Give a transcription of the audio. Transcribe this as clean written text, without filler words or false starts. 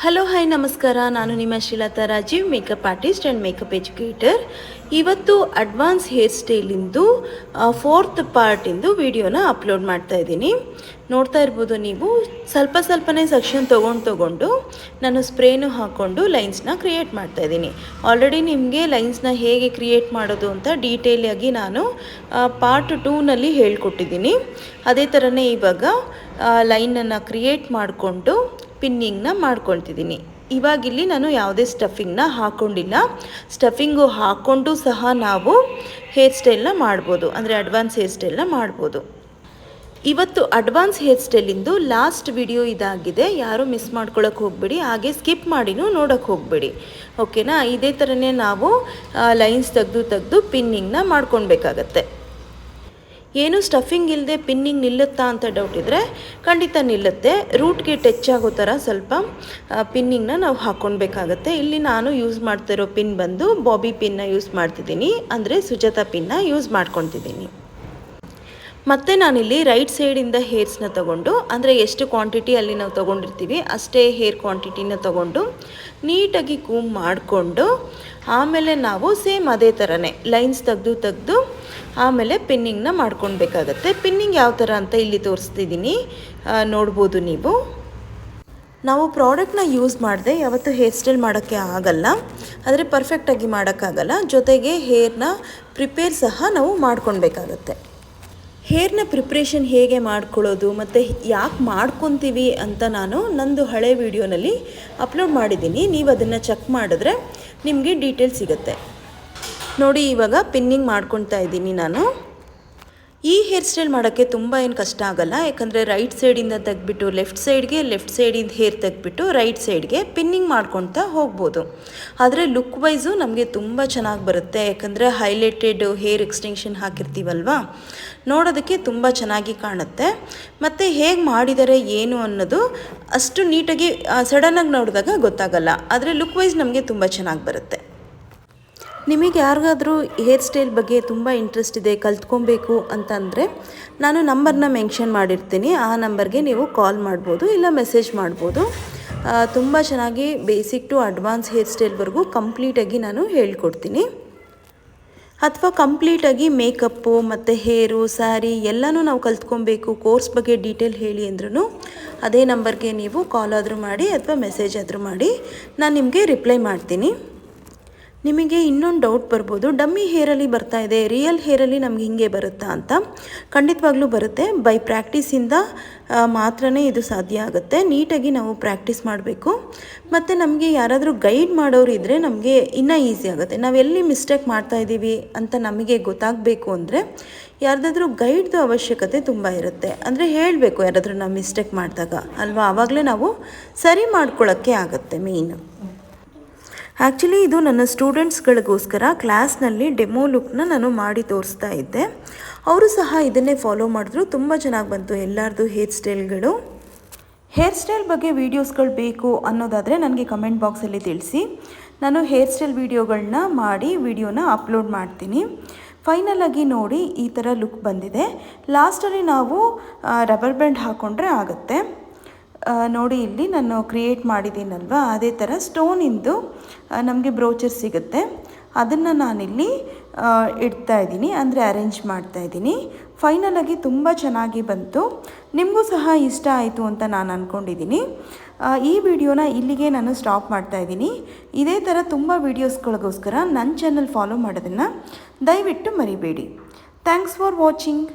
Hello hi ನಮಸ್ಕಾರ. ನಾನು ನಿಮ್ಮ Srilatha Rajeev, makeup artist and makeup educator. ಇವತ್ತು ಅಡ್ವಾನ್ಸ್ ಹೇರ್ ಸ್ಟೈಲಿಂದು 4th ಪಾರ್ಟಿಂದು ವಿಡಿಯೋನ ಅಪ್ಲೋಡ್ ಮಾಡ್ತಾ ಇದ್ದೀನಿ. ನೋಡ್ತಾ ಇರ್ಬೋದು ನೀವು, ಸ್ವಲ್ಪನೇ ಸೆಕ್ಷನ್ ತೊಗೊಂಡು ನಾನು ಸ್ಪ್ರೇನು ಹಾಕ್ಕೊಂಡು ಲೈನ್ಸ್ನ ಕ್ರಿಯೇಟ್ ಮಾಡ್ತಾ ಇದ್ದೀನಿ. ಆಲ್ರೆಡಿ ನಿಮಗೆ ಲೈನ್ಸ್ನ ಹೇಗೆ ಕ್ರಿಯೇಟ್ ಮಾಡೋದು ಅಂತ ಡೀಟೇಲಾಗಿ ನಾನು ಪಾರ್ಟ್ 2ನಲ್ಲಿ ಹೇಳ್ಕೊಟ್ಟಿದ್ದೀನಿ. ಅದೇ ಥರನೇ ಇವಾಗ ಲೈನನ್ನು ಕ್ರಿಯೇಟ್ ಮಾಡಿಕೊಂಡು ಪಿನ್ನಿಂಗ್ನ ಮಾಡ್ಕೊಳ್ತಿದ್ದೀನಿ. ಇವಾಗಿಲ್ಲಿ ನಾನು ಯಾವುದೇ ಸ್ಟಫಿಂಗ್ನ ಹಾಕ್ಕೊಂಡಿಲ್ಲ. ಸ್ಟಫಿಂಗು ಹಾಕ್ಕೊಂಡು ಸಹ ನಾವು ಹೇರ್ ಸ್ಟೈಲ್ನ ಮಾಡ್ಬೋದು, ಅಂದರೆ ಅಡ್ವಾನ್ಸ್ ಹೇರ್ ಸ್ಟೈಲ್ನ ಮಾಡ್ಬೋದು. ಇವತ್ತು ಅಡ್ವಾನ್ಸ್ ಹೇರ್ ಸ್ಟೈಲಿಂದು ಲಾಸ್ಟ್ ವಿಡಿಯೋ ಇದಾಗಿದೆ. ಯಾರೂ ಮಿಸ್ ಮಾಡ್ಕೊಳ್ಳೋಕೆ ಹೋಗಬೇಡಿ, ಹಾಗೆ ಸ್ಕಿಪ್ ಮಾಡಿನೂ ನೋಡೋಕ್ಕೆ ಹೋಗಬೇಡಿ, ಓಕೆನಾ. ಇದೇ ಥರನೇ ನಾವು ಲೈನ್ಸ್ ತೆಗೆದು ಪಿನ್ನಿಂಗ್ನ ಮಾಡ್ಕೊಳ್ಬೇಕಾಗತ್ತೆ. ಏನು ಸ್ಟಫಿಂಗ್ ಇಲ್ಲದೆ ಪಿನ್ನಿಂಗ್ ನಿಲ್ಲುತ್ತಾ ಅಂತ ಡೌಟ್ ಇದ್ದರೆ ಖಂಡಿತ ನಿಲ್ಲುತ್ತೆ. ರೂಟ್ಗೆ ಟಚ್ ಆಗೋ ಥರ ಸ್ವಲ್ಪ ಪಿನ್ನಿಂಗ್ನ ನಾವು ಹಾಕ್ಕೊಳ್ಬೇಕಾಗತ್ತೆ. ಇಲ್ಲಿ ನಾನು ಯೂಸ್ ಮಾಡ್ತಿರೋ ಪಿನ್ ಬಂದು ಬಾಬಿ ಪಿನ್ನ ಯೂಸ್ ಮಾಡ್ತಿದ್ದೀನಿ, ಅಂದರೆ ಸುಜಾತ ಪಿನ್ನ ಯೂಸ್ ಮಾಡ್ಕೊತಿದ್ದೀನಿ. ಮತ್ತು ನಾನಿಲ್ಲಿ ರೈಟ್ ಸೈಡಿಂದ ಹೇರ್ಸ್ನ ತೊಗೊಂಡು, ಅಂದರೆ ಎಷ್ಟು ಕ್ವಾಂಟಿಟಿ ಅಲ್ಲಿ ನಾವು ತೊಗೊಂಡಿರ್ತೀವಿ ಅಷ್ಟೇ ಹೇರ್ ಕ್ವಾಂಟಿಟಿನ ತೊಗೊಂಡು ನೀಟಾಗಿ ಕೂಮ್ ಮಾಡಿಕೊಂಡು, ಆಮೇಲೆ ನಾವು ಸೇಮ್ ಅದೇ ಥರನೇ ಲೈನ್ಸ್ ತೆಗೆದು ಆಮೇಲೆ ಪಿನ್ನಿಂಗ್ನ ಮಾಡ್ಕೊಳ್ಬೇಕಾಗತ್ತೆ. ಪಿನ್ನಿಂಗ್ ಯಾವ ಥರ ಅಂತ ಇಲ್ಲಿ ತೋರಿಸ್ತಿದ್ದೀನಿ, ನೋಡ್ಬೋದು ನೀವು. ನಾವು ಪ್ರಾಡಕ್ಟ್ನ ಯೂಸ್ ಮಾಡದೆ ಯಾವತ್ತೂ ಹೇರ್ ಸ್ಟೈಲ್ ಮಾಡೋಕ್ಕೆ ಆಗಲ್ಲ, ಆದರೆ ಪರ್ಫೆಕ್ಟಾಗಿ ಮಾಡೋಕ್ಕಾಗಲ್ಲ. ಜೊತೆಗೆ ಹೇರ್ನ ಪ್ರಿಪೇರ್ ಸಹ ನಾವು ಮಾಡ್ಕೊಳ್ಬೇಕಾಗತ್ತೆ. ಹೇರ್ನ ಪ್ರಿಪ್ರೇಷನ್ ಹೇಗೆ ಮಾಡ್ಕೊಳ್ಳೋದು ಮತ್ತು ಯಾಕೆ ಮಾಡ್ಕೊತೀವಿ ಅಂತ ನಾನು ನಂದು ಹಳೆ ವಿಡಿಯೋನಲ್ಲಿ ಅಪ್ಲೋಡ್ ಮಾಡಿದ್ದೀನಿ. ನೀವು ಅದನ್ನು ಚೆಕ್ ಮಾಡಿದ್ರೆ ನಿಮಗೆ ಡೀಟೇಲ್ ಸಿಗುತ್ತೆ ನೋಡಿ. ಇವಾಗ ಪಿನ್ನಿಂಗ್ ಮಾಡ್ಕೊತಾ ಇದ್ದೀನಿ ನಾನು. ಈ ಹೇರ್ ಸ್ಟೈಲ್ ಮಾಡೋಕ್ಕೆ ತುಂಬ ಏನು ಕಷ್ಟ ಆಗೋಲ್ಲ, ಯಾಕಂದರೆ ರೈಟ್ ಸೈಡಿಂದ ತೆಗ್ಬಿಟ್ಟು ಲೆಫ್ಟ್ ಸೈಡಿಂದ ಹೇರ್ ತೆಗ್ಬಿಟ್ಟು ರೈಟ್ ಸೈಡ್ಗೆ ಪಿನ್ನಿಂಗ್ ಮಾಡ್ಕೊತಾ ಹೋಗ್ಬೋದು. ಆದರೆ ಲುಕ್ ವೈಸು ನಮಗೆ ತುಂಬ ಚೆನ್ನಾಗಿ ಬರುತ್ತೆ, ಯಾಕಂದರೆ ಹೈಲೈಟೆಡ್ ಹೇರ್ ಎಕ್ಸ್ಟೆನ್ಷನ್ ಹಾಕಿರ್ತೀವಲ್ವ, ನೋಡೋದಕ್ಕೆ ತುಂಬ ಚೆನ್ನಾಗಿ ಕಾಣುತ್ತೆ. ಮತ್ತು ಹೇಗೆ ಮಾಡಿದ್ದಾರೆ ಏನು ಅನ್ನೋದು ಅಷ್ಟು ನೀಟಾಗಿ ಸಡನ್ನಾಗಿ ನೋಡಿದಾಗ ಗೊತ್ತಾಗಲ್ಲ, ಆದರೆ ಲುಕ್ ವೈಸ್ ನಮಗೆ ತುಂಬ ಚೆನ್ನಾಗಿ ಬರುತ್ತೆ. ನಿಮಗೆ ಯಾರಿಗಾದರೂ ಹೇರ್ ಸ್ಟೈಲ್ ಬಗ್ಗೆ ತುಂಬ ಇಂಟ್ರೆಸ್ಟ್ ಇದೆ, ಕಲ್ತ್ಕೊಬೇಕು ಅಂತಂದರೆ ನಾನು ನಂಬರ್ನ ಮೆನ್ಷನ್ ಮಾಡಿರ್ತೀನಿ. ಆ ನಂಬರ್ಗೆ ನೀವು ಕಾಲ್ ಮಾಡ್ಬೋದು, ಇಲ್ಲ ಮೆಸೇಜ್ ಮಾಡ್ಬೋದು. ತುಂಬ ಚೆನ್ನಾಗಿ ಬೇಸಿಕ್ ಟು ಅಡ್ವಾನ್ಸ್ ಹೇರ್ ಸ್ಟೈಲ್ವರೆಗೂ ಕಂಪ್ಲೀಟಾಗಿ ನಾನು ಹೇಳ್ಕೊಡ್ತೀನಿ. ಅಥವಾ ಕಂಪ್ಲೀಟಾಗಿ ಮೇಕಪ್ಪು ಮತ್ತು ಹೇರು, ಸ್ಯಾರಿ ಎಲ್ಲನೂ ನಾವು ಕಲ್ತ್ಕೊಬೇಕು, ಕೋರ್ಸ್ ಬಗ್ಗೆ ಡೀಟೇಲ್ ಹೇಳಿ ಅಂದ್ರೂ ಅದೇ ನಂಬರ್ಗೆ ನೀವು ಕಾಲ್ ಆದರೂ ಮಾಡಿ ಅಥವಾ ಮೆಸೇಜ್ ಆದರೂ ಮಾಡಿ, ನಾನು ನಿಮಗೆ ರಿಪ್ಲೈ ಮಾಡ್ತೀನಿ. ನಿಮಗೆ ಇನ್ನೊಂದು ಡೌಟ್ ಬರ್ಬೋದು, ಡಮ್ಮಿ ಹೇರಲ್ಲಿ ಬರ್ತಾ ಇದೆ, ರಿಯಲ್ ಹೇರಲ್ಲಿ ನಮ್ಗೆ ಹಿಂಗೆ ಬರುತ್ತಾ ಅಂತ. ಖಂಡಿತವಾಗ್ಲೂ ಬರುತ್ತೆ. ಬೈ ಪ್ರಾಕ್ಟೀಸಿಂದ ಮಾತ್ರನೇ ಇದು ಸಾಧ್ಯ ಆಗುತ್ತೆ. ನೀಟಾಗಿ ನಾವು ಪ್ರಾಕ್ಟೀಸ್ ಮಾಡಬೇಕು. ಮತ್ತು ನಮಗೆ ಯಾರಾದರೂ ಗೈಡ್ ಮಾಡೋರು ಇದ್ದರೆ ನಮಗೆ ಇನ್ನೂ ಈಸಿ ಆಗುತ್ತೆ. ನಾವು ಎಲ್ಲಿ ಮಿಸ್ಟೇಕ್ ಮಾಡ್ತಾಯಿದ್ದೀವಿ ಅಂತ ನಮಗೆ ಗೊತ್ತಾಗಬೇಕು ಅಂದರೆ ಯಾರ್ದಾದ್ರೂ ಗೈಡ್ದು ಅವಶ್ಯಕತೆ ತುಂಬ ಇರುತ್ತೆ. ಅಂದರೆ ಹೇಳಬೇಕು ಯಾರಾದರೂ ನಾವು ಮಿಸ್ಟೇಕ್ ಮಾಡಿದಾಗ ಅಲ್ವಾ, ಆವಾಗಲೇ ನಾವು ಸರಿ ಮಾಡ್ಕೊಳ್ಳೋಕ್ಕೆ ಆಗುತ್ತೆ ಮೇಯ್ನು. ಆ್ಯಕ್ಚುಲಿ ಇದು ನನ್ನ ಸ್ಟೂಡೆಂಟ್ಸ್ಗಳಿಗೋಸ್ಕರ ಕ್ಲಾಸ್ನಲ್ಲಿ ಡೆಮೋ ಲುಕ್ನ ನಾನು ಮಾಡಿ ತೋರಿಸ್ತಾ ಇದ್ದೆ. ಅವರು ಸಹ ಇದನ್ನೇ ಫಾಲೋ ಮಾಡಿದ್ರು, ತುಂಬ ಚೆನ್ನಾಗಿ ಬಂತು ಎಲ್ಲರದು ಹೇರ್ ಸ್ಟೈಲ್ಗಳು. ಹೇರ್ ಸ್ಟೈಲ್ ಬಗ್ಗೆ ವೀಡಿಯೋಸ್ಗಳು ಬೇಕು ಅನ್ನೋದಾದರೆ ನನಗೆ ಕಮೆಂಟ್ ಬಾಕ್ಸಲ್ಲಿ ತಿಳಿಸಿ. ನಾನು ಹೇರ್ ಸ್ಟೈಲ್ ವೀಡಿಯೋಗಳನ್ನ ಮಾಡಿ ವಿಡಿಯೋನ ಅಪ್ಲೋಡ್ ಮಾಡ್ತೀನಿ. ಫೈನಲ್ ಆಗಿ ನೋಡಿ ಈ ಥರ ಲುಕ್ ಬಂದಿದೆ. ಲಾಸ್ಟಲ್ಲಿ ನಾವು ರಬ್ಬರ್ ಬ್ಯಾಂಡ್ ಹಾಕ್ಕೊಂಡ್ರೆ ಆಗುತ್ತೆ ನೋಡಿ. ಇಲ್ಲಿ ನಾನು ಕ್ರಿಯೇಟ್ ಮಾಡಿದ್ದೀನಲ್ವ, ಅದೇ ಥರ ಸ್ಟೋನಿಂದು ನಮಗೆ ಬ್ರೋಚರ್ ಸಿಗುತ್ತೆ, ಅದನ್ನು ನಾನಿಲ್ಲಿ ಇಡ್ತಾ ಇದ್ದೀನಿ, ಅಂದರೆ ಅರೇಂಜ್ ಮಾಡ್ತಾ ಇದ್ದೀನಿ. ಫೈನಲಾಗಿ ತುಂಬ ಚೆನ್ನಾಗಿ ಬಂತು. ನಿಮಗೂ ಸಹ ಇಷ್ಟ ಆಯಿತು ಅಂತ ನಾನು ಅಂದ್ಕೊಂಡಿದ್ದೀನಿ. ಈ ವಿಡಿಯೋನ ಇಲ್ಲಿಗೆ ನಾನು ಸ್ಟಾಪ್ ಮಾಡ್ತಾ ಇದ್ದೀನಿ. ಇದೇ ಥರ ತುಂಬ ವೀಡಿಯೋಸ್ಗಳಿಗೋಸ್ಕರ ನನ್ನ ಚಾನಲ್ ಫಾಲೋ ಮಾಡೋದನ್ನು ದಯವಿಟ್ಟು ಮರಿಬೇಡಿ. Thanks for watching.